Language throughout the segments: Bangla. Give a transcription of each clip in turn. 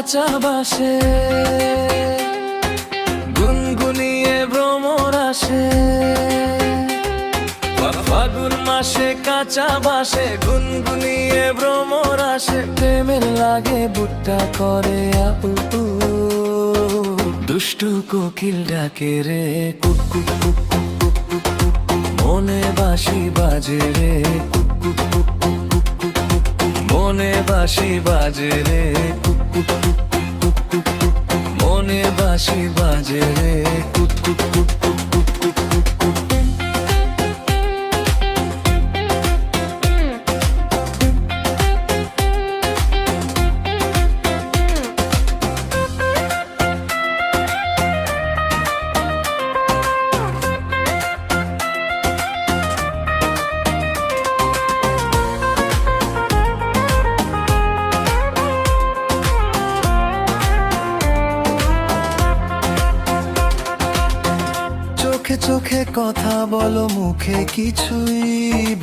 কাঁচা বাসে গুনগুনিয়ে ভ্রমর আসে। ফাগুন মাসে কাঁচা বাসে গুনগুনিয়ে ভ্রমর আসে। প্রেমের লাগে বুট্টা করে আপু, দুষ্টু কোকিল ডাকে রে cook cook cook cook cook cook cook. মনে বাঁশি বাজে রে cook cook cook cook cook cook cook. মনে বাঁশি বাজে রে cook cook cook cook cook cook cook. মনে বাঁশি বাজে রে cook cook cook cook cook cook cook cook. চোখে চোখে কথা বলো, মুখে কিছুই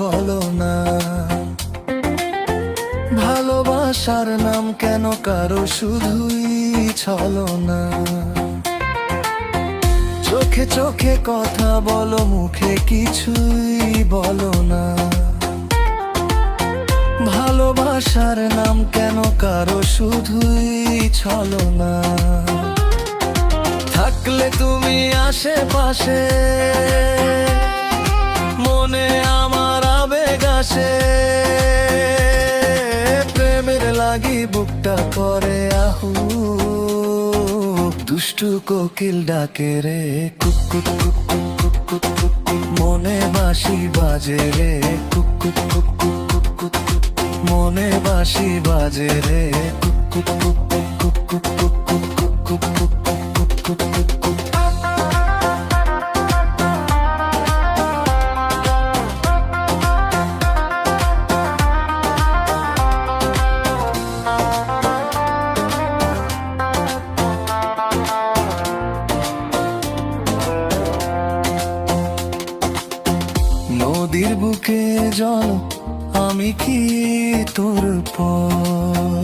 বলো না। ভালোবাসার নাম কেন কারো শুধুই ছলনা। চোখে চোখে কথা বলো, মুখে কিছুই বলো না। ভালোবাসার নাম কেন কারো শুধুই ছলনা। থাকলে তুমি আশেপাশে, মনে আমার আবেগ আসে। প্রেমের লাগি বুকটা করে আহু, দুষ্টু কোকিল ডাকে রে cook cook cook cook cook cook cook. মনে বাঁশি বাজে রে cook cook cook cook cook cook cook. মনে বাঁশি বাজে রে cook cook cook cook cook cook cook cook cook cook cook cook cook cook. নদীর বুকে জল আমি কি তোর পর।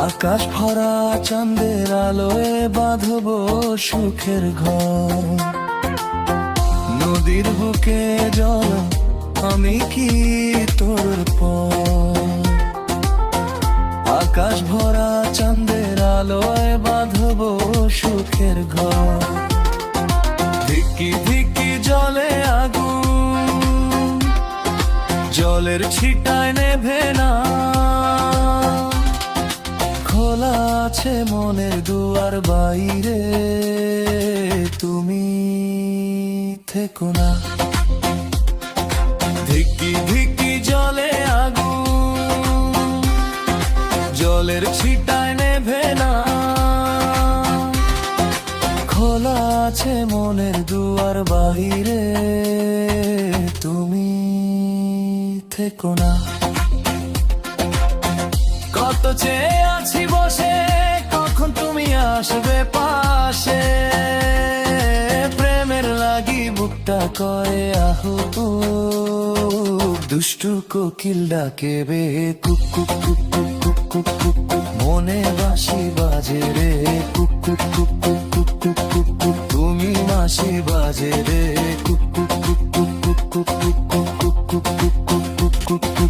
আকাশ ভরা চাঁদের আলোয় বাঁধবো সুখের ঘর। নদীর বুকে জল আমি কি তোর পর। আকাশ ভরা চাঁদের আলোয় বাঁধবো সুখের ঘর। ধিকি ধিকি জলে আগুন, জলের ছিটায় নেভে না। খোলা আছে মনের দুয়ার, বাইরে তুমি থেকো না। ধিকি ধিকি জলে আগুন, জলের ছিটায় নেভে না। খোলা আছে মনের দুয়ার, বাহিরে তুমি থেকো না। কত চেয়ে আছি বসে, কখন তুমি আসবে পাশে। প্রেমের লাগি বুকটা করে আহু, দুষ্টু কোকিল ডাকে বে cook cook cook cook cook cook cook cook. মনে বাঁশি বাজে রে cook cook cook cook cook cook cook cook. তুমি বাঁশি বাজে রে cook cook cook cook cook cook cook cook cook cook cook cook cook cook.